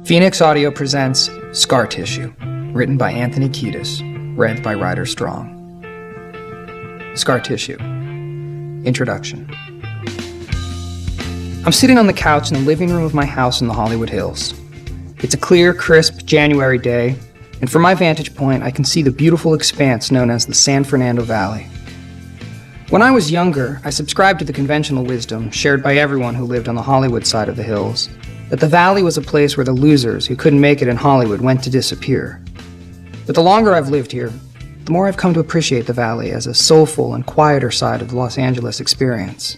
Phoenix Audio presents Scar Tissue, written by Anthony Kiedis, read by Ryder Strong. Scar Tissue. Introduction. I'm sitting on the couch in the living room of my house in the Hollywood Hills. It's a clear, crisp January day, and from my vantage point, I can see the beautiful expanse known as the San Fernando Valley. When I was younger, I subscribed to the conventional wisdom, shared by everyone who lived on the Hollywood side of the hills, that the valley was a place where the losers who couldn't make it in Hollywood went to disappear. But the longer I've lived here, the more I've come to appreciate the valley as a soulful and quieter side of the Los Angeles experience.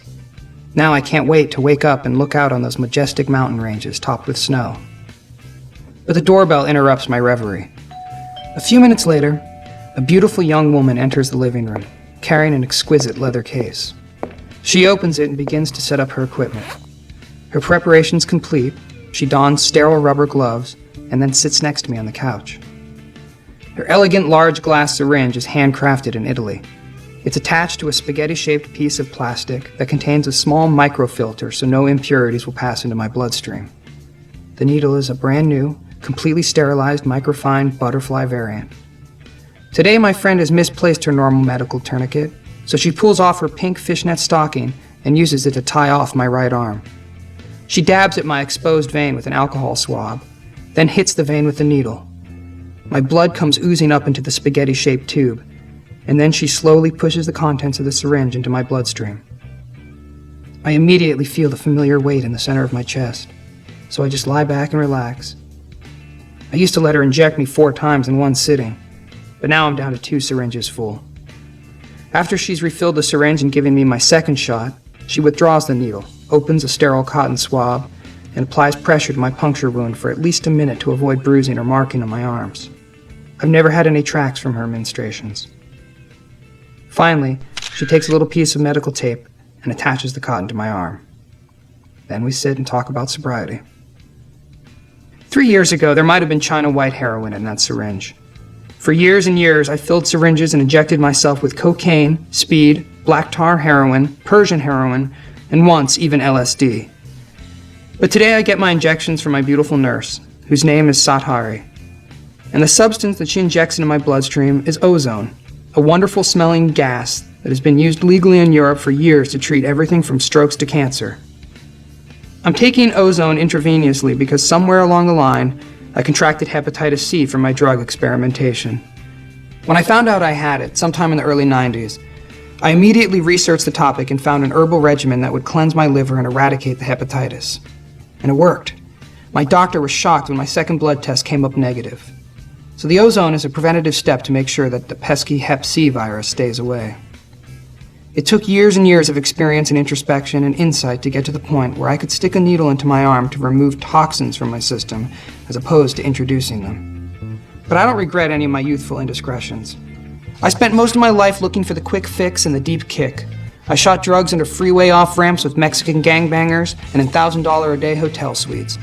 Now I can't wait to wake up and look out on those majestic mountain ranges topped with snow. But the doorbell interrupts my reverie. A few minutes later, a beautiful young woman enters the living room, carrying an exquisite leather case. She opens it and begins to set up her equipment. Her preparations complete, she dons sterile rubber gloves and then sits next to me on the couch. Her elegant large glass syringe is handcrafted in Italy. It's attached to a spaghetti-shaped piece of plastic that contains a small microfilter so no impurities will pass into my bloodstream. The needle is a brand new, completely sterilized microfine butterfly variant. Today my friend has misplaced her normal medical tourniquet, so she pulls off her pink fishnet stocking and uses it to tie off my right arm. She dabs at my exposed vein with an alcohol swab, then hits the vein with the needle. My blood comes oozing up into the spaghetti-shaped tube, and then she slowly pushes the contents of the syringe into my bloodstream. I immediately feel the familiar weight in the center of my chest, so I just lie back and relax. I used to let her inject me 4 times in one sitting, but now I'm down to 2 syringes full. After she's refilled the syringe and given me my second shot, she withdraws the needle, opens a sterile cotton swab, and applies pressure to my puncture wound for at least a minute to avoid bruising or marking on my arms. I've never had any tracks from her menstruations. Finally, she takes a little piece of medical tape and attaches the cotton to my arm. Then we sit and talk about sobriety. 3 years ago, there might have been China white heroin in that syringe. For years and years, I filled syringes and injected myself with cocaine, speed, black tar heroin, Persian heroin, and once even LSD. But today I get my injections from my beautiful nurse, whose name is Sathari. And the substance that she injects into my bloodstream is ozone, a wonderful smelling gas that has been used legally in Europe for years to treat everything from strokes to cancer. I'm taking ozone intravenously because somewhere along the line, I contracted hepatitis C from my drug experimentation. When I found out I had it, sometime in the early 90s, I immediately researched the topic and found an herbal regimen that would cleanse my liver and eradicate the hepatitis. And it worked. My doctor was shocked when my second blood test came up negative. So the ozone is a preventative step to make sure that the pesky Hep C virus stays away. It took years and years of experience and introspection and insight to get to the point where I could stick a needle into my arm to remove toxins from my system, as opposed to introducing them. But I don't regret any of my youthful indiscretions. I spent most of my life looking for the quick fix and the deep kick. I shot drugs into freeway off-ramps with Mexican gangbangers and in $1,000-a-day hotel suites.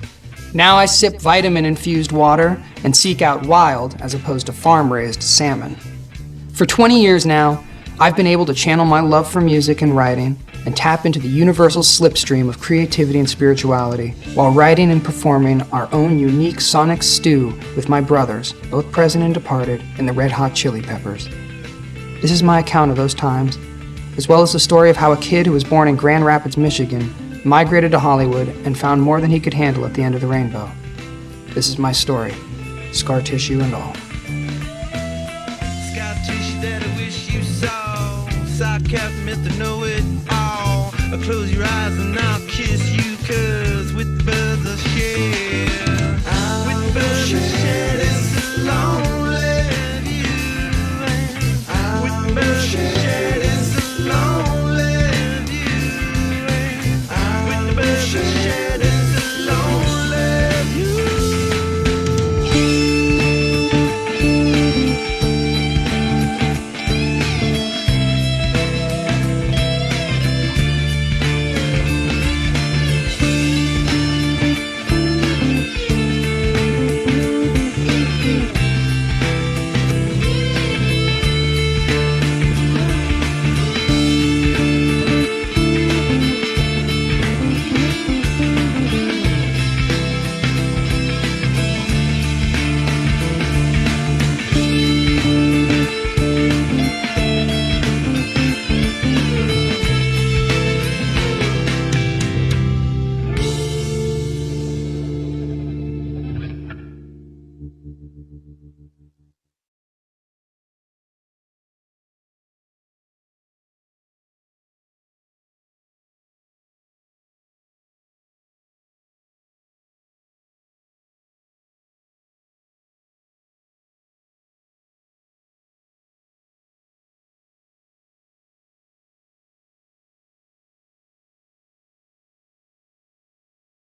Now I sip vitamin-infused water and seek out wild as opposed to farm-raised salmon. For 20 years now, I've been able to channel my love for music and writing and tap into the universal slipstream of creativity and spirituality while writing and performing our own unique sonic stew with my brothers, both present and departed, in the Red Hot Chili Peppers. This is my account of those times, as well as the story of how a kid who was born in Grand Rapids, Michigan, migrated to Hollywood and found more than he could handle at the end of the rainbow. This is my story, scar tissue and all. Scar tissue that I wish you saw. Sarcasm, Mr. Know-It-All. Close your eyes and I'll kiss you.